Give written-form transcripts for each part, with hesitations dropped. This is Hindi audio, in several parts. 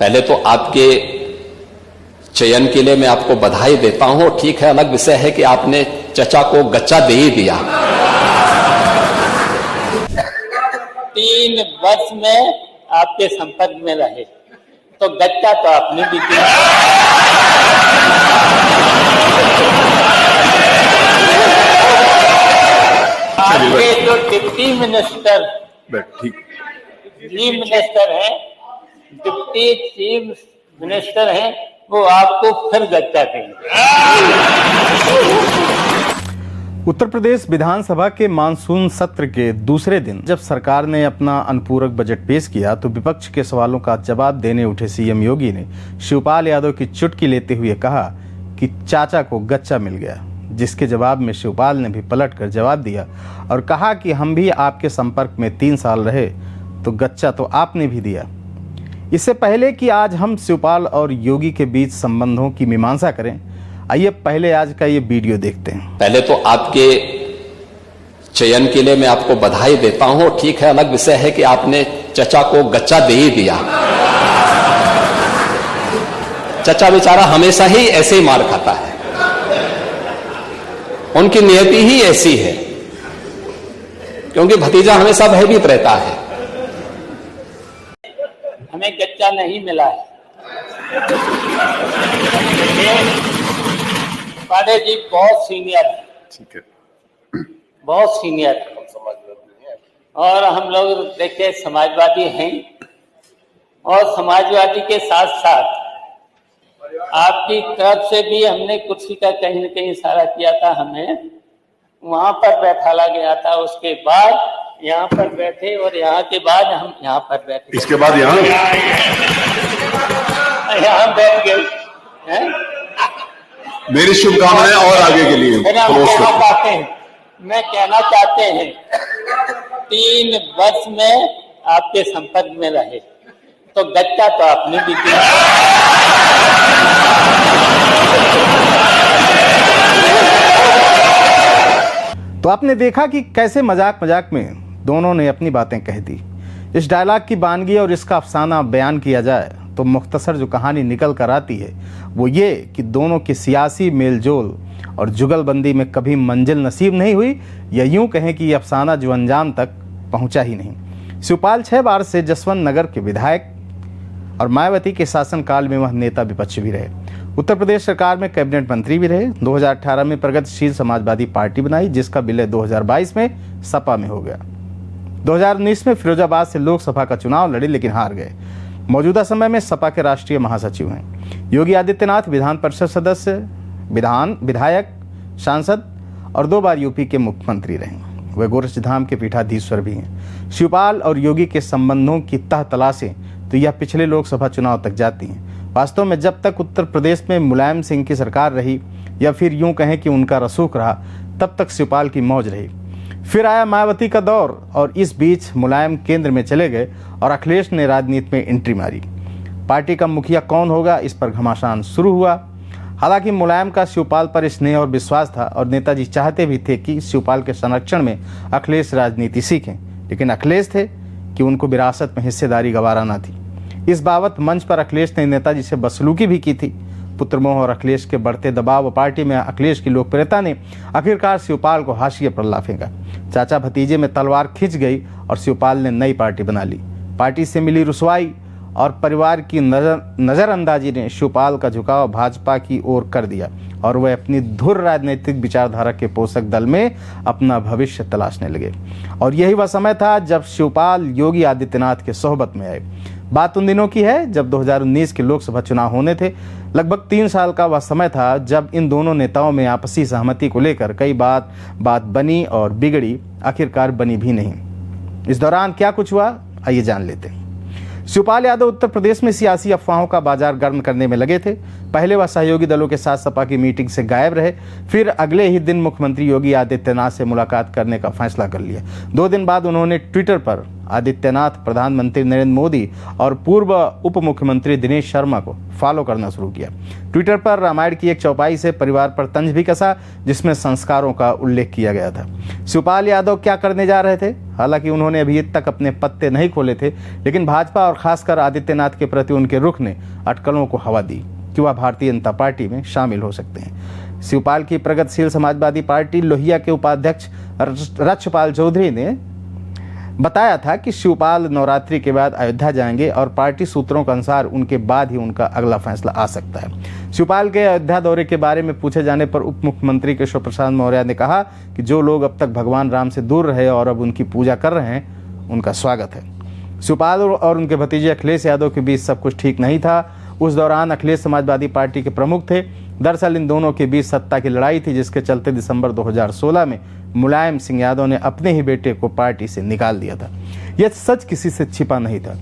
पहले तो आपके चयन के लिए मैं आपको बधाई देता हूं। ठीक है, अलग विषय है कि आपने चचा को गच्चा दे ही दिया। 3 वर्ष में आपके संपर्क में रहे तो गच्चा तो आपने भी दिया। आपके जो डिप्टी मिनिस्टर चीफ मिनिस्टर हैं, डिप्टी चीफ मिनिस्टर हैं, वो आपको फिर गच्चा देंगे। उत्तर प्रदेश विधानसभा के मानसून सत्र के दूसरे दिन जब सरकार ने अपना अनुपूरक बजट पेश किया तो विपक्ष के सवालों का जवाब देने उठे सीएम योगी ने शिवपाल यादव की चुटकी लेते हुए कहा कि चाचा को गच्चा मिल गया, जिसके जवाब में शिवपाल ने भी पलटकर जवाब दिया और कहा कि हम भी आपके संपर्क में 3 साल रहे तो गच्चा तो आपने भी दिया। इससे पहले कि आज हम शिवपाल और योगी के बीच संबंधों की मीमांसा करें, आइए पहले आज का ये वीडियो देखते हैं। पहले तो आपके चयन के लिए मैं आपको बधाई देता हूं। ठीक है, अलग विषय है कि आपने चचा को गच्चा दे ही दिया। चचा बेचारा हमेशा ही ऐसे ही मार खाता है, उनकी नियति ही ऐसी है, क्योंकि भतीजा हमेशा भयभीत रहता है। हमें गच्चा नहीं मिला है। पांडे जी बहुत सीनियर है, ठीक है, बहुत सीनियर है, और हम लोग देखिए समाजवादी हैं, और समाजवादी के साथ साथ आपकी तरफ से भी हमने कुर्सी का कहीं न कहीं इशारा किया था, हमें वहां पर बैठाला गया था, उसके बाद यहाँ पर बैठे और यहाँ के बाद हम यहाँ पर बैठे, इसके बाद यहाँ बैठ गए हैं। मेरी शुभकामनाएं और आगे के लिए। मैं कहना चाहते हैं 3 वर्ष में आपके संपर्क में रहे तो गच्चा तो आपने भी दिया। तो आपने देखा कि कैसे मजाक मजाक में दोनों ने अपनी बातें कह दी। इस डायलॉग की वानगी और इसका अफसाना बयान किया जाए तो मुख्तसर जो कहानी निकल कर आती है वो ये कि दोनों की सियासी मेलजोल और जुगलबंदी में कभी मंजिल नसीब नहीं हुई, या यूं कहें कि ये अफसाना जो अंजाम तक पहुंचा ही नहीं। शिवपाल 6 बार से जसवंत नगर के विधायक और मायावती के शासनकाल में वह नेता विपक्ष भी रहे। उत्तर प्रदेश सरकार में कैबिनेट मंत्री भी रहे। 2018 में प्रगतिशील समाजवादी पार्टी बनाई, जिसका विलय 2022 में सपा में हो गया। 2019 में फिरोजाबाद से लोकसभा का चुनाव लड़े लेकिन हार गए। मौजूदा समय में सपा के राष्ट्रीय महासचिव हैं। योगी आदित्यनाथ विधान परिषद सदस्य, विधायक, सांसद और 2 बार यूपी के मुख्यमंत्री रहे। वे गोरक्षधाम के पीठाधीश्वर भी हैं। शिवपाल और योगी के संबंधों की तह तलाशें तो यह पिछले लोकसभा चुनाव तक जाती हैं। वास्तव में जब तक उत्तर प्रदेश में मुलायम सिंह की सरकार रही, या फिर यूं कहें कि उनका रसूख रहा, तब तक शिवपाल की मौज रही। फिर आया मायावती का दौर और इस बीच मुलायम केंद्र में चले गए और अखिलेश ने राजनीति में एंट्री मारी। पार्टी का मुखिया कौन होगा, इस पर घमासान शुरू हुआ। हालांकि मुलायम का शिवपाल पर स्नेह और विश्वास था और नेताजी चाहते भी थे कि शिवपाल के संरक्षण में अखिलेश राजनीति सीखें, लेकिन अखिलेश थे कि उनको विरासत में हिस्सेदारी गवारा न थी। इस बाबत मंच पर अखिलेश ने नेताजी से बदसलूकी भी की थी। पुत्रमोह और अखिलेश के बढ़ते दबाव व पार्टी में अखिलेश की लोकप्रियता ने आखिरकार शिवपाल को हाशिए पर ला फेंका। चाचा भतीजे में तलवार खिंच गई और शिवपाल ने नई पार्टी बना ली। पार्टी से मिली रुसवाई और परिवार की नजरअंदाजी ने शिवपाल का झुकाव भाजपा की ओर कर दिया और वह अपनी धुर राजनीतिक विचारधारा के पोषक दल में अपना भविष्य तलाशने लगे। और यही वह समय था जब शिवपाल योगी आदित्यनाथ के सोहबत में आए। बात उन दिनों की है जब 2019 के लोकसभा चुनाव होने थे। लगभग 3 साल का वह समय था जब इन दोनों नेताओं में आपसी सहमति को लेकर कई बात बनी और बिगड़ी, आखिरकार बनी भी नहीं। इस दौरान क्या कुछ हुआ, आइए जान लेते हैं। शिवपाल यादव उत्तर प्रदेश में सियासी अफवाहों का बाजार गर्म करने में लगे थे। पहले वह सहयोगी दलों के साथ सपा की मीटिंग से गायब रहे, फिर अगले ही दिन मुख्यमंत्री योगी आदित्यनाथ से मुलाकात करने का फैसला कर लिया। 2 दिन बाद उन्होंने ट्विटर पर आदित्यनाथ प्रधानमंत्री नरेंद्र मोदी और पूर्व उप मुख्यमंत्री दिनेश शर्मा को फॉलो करना शुरू किया। ट्विटर पर रामायण की एक चौपाई से परिवार पर तंज भी कसा, जिसमें संस्कारों का उल्लेख किया गया था। शिवपाल यादव क्या करने जा रहे थे? हालांकि उन्होंने अभी तक अपने पत्ते नहीं खोले थे, लेकिन भाजपा और खासकर आदित्यनाथ के प्रति उनके रुख ने अटकलों को हवा दी कि वह भारतीय जनता पार्टी में शामिल हो सकते हैं। शिवपाल की प्रगतिशील समाजवादी पार्टी लोहिया के उपाध्यक्ष रक्षपाल चौधरी ने बताया था कि शिवपाल नवरात्रि के बाद अयोध्या जाएंगे और पार्टी सूत्रों के अनुसार उनके बाद ही उनका अगला फैसला आ सकता है। शिवपाल के अयोध्या दौरे के बारे में पूछे जाने पर उप मुख्यमंत्री केशव प्रसाद मौर्य ने कहा कि जो लोग अब तक भगवान राम से दूर रहे और अब उनकी पूजा कर रहे हैं, उनका स्वागत है। शिवपाल और उनके भतीजे अखिलेश यादव के बीच सब कुछ ठीक नहीं था। उस दौरान अखिलेश समाजवादी पार्टी के प्रमुख थे। दरअसल इन दोनों के बीच सत्ता की लड़ाई थी, जिसके चलते दिसंबर 2016 में मुलायम सिंह यादव ने अपने ही बेटे को पार्टी से निकाल दिया था। यह सच किसी से छिपा नहीं था।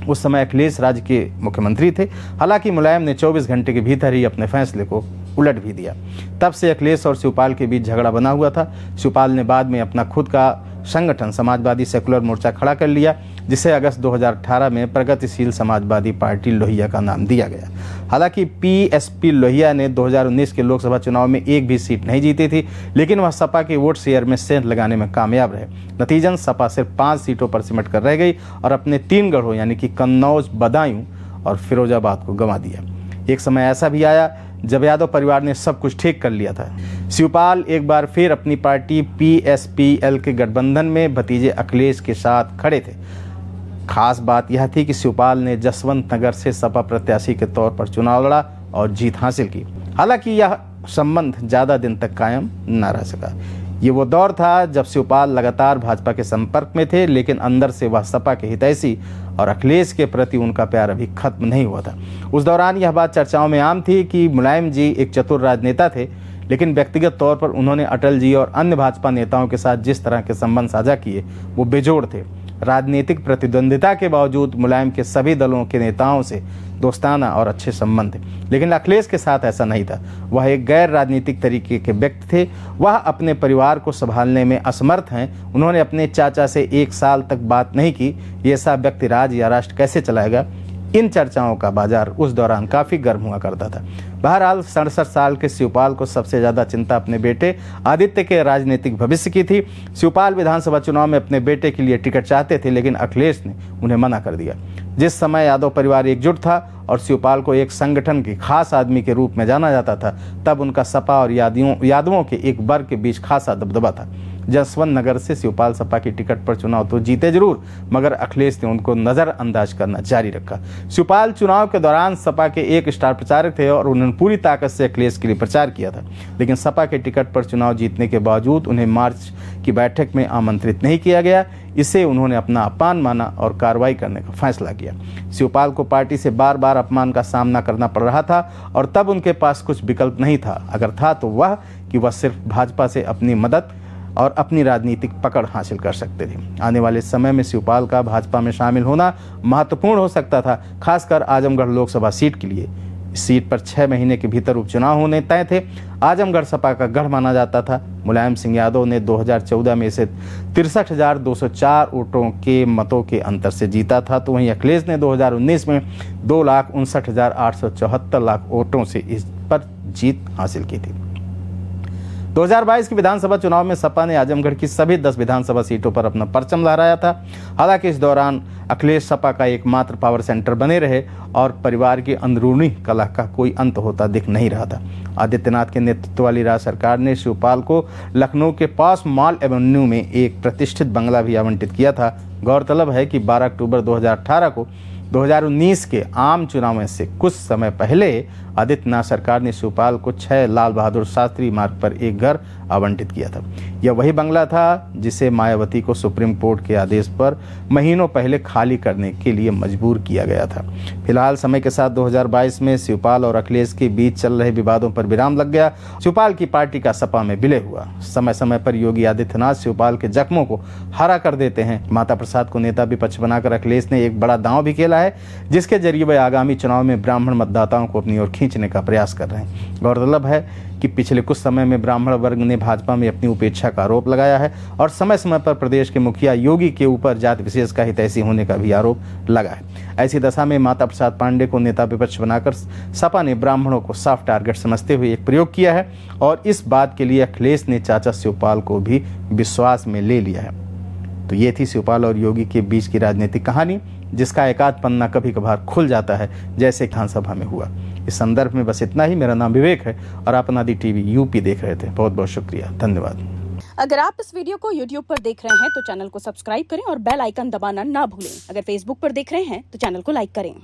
उस समय अखिलेश राज्य के मुख्यमंत्री थे। हालांकि मुलायम ने 24 घंटे के भीतर ही अपने फैसले को उलट भी दिया। तब से अखिलेश और शिवपाल के बीच झगड़ा बना हुआ था। शिवपाल ने बाद में अपना खुद का संगठन समाजवादी सेकुलर मोर्चा खड़ा कर लिया, जिसे अगस्त 2018 में प्रगतिशील समाजवादी पार्टी लोहिया का नाम दिया गया। हालांकि पीएसपी लोहिया ने 2019 के लोकसभा चुनाव में एक भी सीट नहीं जीती थी, लेकिन वह सपा के वोट शेयर में सेंध लगाने में कामयाब रहे। नतीजन सपा सिर्फ 5 सीटों पर सिमट कर रह गई और अपने 3 गढ़ों यानी कि कन्नौज, बदायूं और फिरोजाबाद को गंवा दिया। एक समय ऐसा भी आया जब यादव परिवार ने सब कुछ ठीक कर लिया था। शिवपाल एक बार फिर अपनी पार्टी पीएसपीएल के गठबंधन में भतीजे अखिलेश के साथ खड़े थे। खास बात यह थी कि शिवपाल ने जसवंत नगर से सपा प्रत्याशी के तौर पर चुनाव लड़ा और जीत हासिल की। हालांकि यह संबंध ज्यादा दिन तक कायम न रह सका। ये वो दौर था जब शिवपाल लगातार भाजपा के संपर्क में थे, लेकिन अंदर से वह सपा के हितैषी और अखिलेश के प्रति उनका प्यार अभी खत्म नहीं हुआ था। उस दौरान यह बात चर्चाओं में आम थी कि मुलायम जी एक चतुर राजनेता थे, लेकिन व्यक्तिगत तौर पर उन्होंने अटल जी और अन्य भाजपा नेताओं के साथ जिस तरह के संबंध साझा किए वो बेजोड़ थे। राजनीतिक प्रतिद्वंदिता के बावजूद मुलायम के सभी दलों के नेताओं से दोस्ताना और अच्छे संबंध थे, लेकिन अखिलेश के साथ ऐसा नहीं था। वह एक गैर राजनीतिक तरीके के व्यक्ति थे। वह अपने परिवार को संभालने में असमर्थ हैं। उन्होंने अपने चाचा से 1 साल तक बात नहीं की। ये ऐसा व्यक्ति राज्य या राष्ट्र कैसे चलाएगा? इन चर्चाओं का बाजार उस दौरान काफी गर्म हुआ करता था। बहरहाल 67 साल के शिवपाल को सबसे ज्यादा चिंता अपने बेटे आदित्य के राजनीतिक भविष्य की थी। शिवपाल विधानसभा चुनाव में अपने बेटे के लिए टिकट चाहते थे, लेकिन अखिलेश ने उन्हें मना कर दिया। जिस समय यादव परिवार एकजुट था और शिवपाल को एक संगठन के खास आदमी के रूप में जाना जाता था, तब उनका सपा और यादवों के एक वर्ग के बीच खासा दबदबा था। जसवंत नगर से शिवपाल सपा की टिकट पर चुनाव तो जीते जरूर, मगर अखिलेश ने उनको नजरअंदाज करना जारी रखा। शिवपाल चुनाव के दौरान सपा के एक स्टार प्रचारक थे और उन्होंने पूरी ताकत से अखिलेश के लिए प्रचार किया था, लेकिन सपा के टिकट पर चुनाव जीतने के बावजूद उन्हें मार्च की बैठक में आमंत्रित नहीं किया गया। इसे उन्होंने अपना अपमान माना और कार्रवाई करने का फैसला किया। शिवपाल को पार्टी से बार बार अपमान का सामना करना पड़ रहा था और तब उनके पास कुछ विकल्प नहीं था। अगर था तो वह कि वह सिर्फ भाजपा से अपनी मदद और अपनी राजनीतिक पकड़ हासिल कर सकते थे। आने वाले समय में शिवपाल का भाजपा में शामिल होना महत्वपूर्ण हो सकता था, खासकर आजमगढ़ लोकसभा सीट के लिए। इस सीट पर 6 महीने के भीतर उपचुनाव होने तय थे। आजमगढ़ सपा का गढ़ माना जाता था। मुलायम सिंह यादव ने 2014 में इसे 63,204 वोटों के मतों के अंतर से जीता था, तो वहीं अखिलेश ने 2019 में 2,59,874 वोटों से इस पर जीत हासिल की थी। 2022 के विधानसभा चुनाव में सपा ने आजमगढ़ की सभी 10 विधानसभा सीटों पर अपना परचम लहराया था। हालांकि इस दौरान अखिलेश सपा का एकमात्र पावर सेंटर बने रहे और परिवार की अंदरूनी कलह का कोई अंत होता दिख नहीं रहा था। आदित्यनाथ के नेतृत्व वाली राज्य सरकार ने शिवपाल को लखनऊ के पास मॉल एवेन्यू में एक प्रतिष्ठित बंगला भी आवंटित किया था। गौरतलब है कि 12 अक्टूबर 2018 को 2019 के आम चुनाव से कुछ समय पहले आदित्यनाथ सरकार ने शिवपाल को 6 लाल बहादुर शास्त्री मार्ग पर एक घर आवंटित किया था। यह वही बंगला था जिसे मायावती को सुप्रीम कोर्ट के आदेश पर महीनों पहले खाली करने के लिए मजबूर किया गया था। फिलहाल समय के साथ 2022 में शिवपाल और अखिलेश के बीच चल रहे विवादों पर विराम लग गया। शिवपाल की पार्टी का सपा में विलय हुआ। समय समय पर योगी आदित्यनाथ शिवपाल के जख्मों को हरा कर देते हैं। माता प्रसाद को नेता विपक्ष बनाकर अखिलेश ने एक बड़ा दांव भी खेला है, जिसके जरिए वह आगामी चुनाव में ब्राह्मण मतदाताओं को अपनी ओर खींचने का प्रयास कर रहे हैं। गौरतलब है कि पिछले कुछ समय में ब्राह्मण वर्ग ने भाजपा में अपनी उपेक्षा का आरोप लगाया है और समय समय पर प्रदेश के मुखिया योगी के ऊपर जाति विशेष का हितैषी होने का भी आरोप लगा है। ऐसी दशा में माता प्रसाद पांडे को नेता विपक्ष बनाकर सपा ने ब्राह्मणों को साफ टारगेट समझते हुए एक प्रयोग किया है और इस बात के लिए अखिलेश ने चाचा शिवपाल को भी विश्वास में ले लिया है। तो ये थी शिवपाल और योगी के बीच की राजनीतिक कहानी, जिसका एकाध पन्ना कभी कभार खुल जाता है, जैसे विधानसभा में हुआ। इस संदर्भ में बस इतना ही। मेरा नाम विवेक है और आप अनादि टीवी यूपी देख रहे थे। बहुत बहुत शुक्रिया, धन्यवाद। अगर आप इस वीडियो को YouTube पर देख रहे हैं तो चैनल को सब्सक्राइब करें और बेल आइकन दबाना ना भूलें। अगर Facebook पर देख रहे हैं तो चैनल को लाइक करें।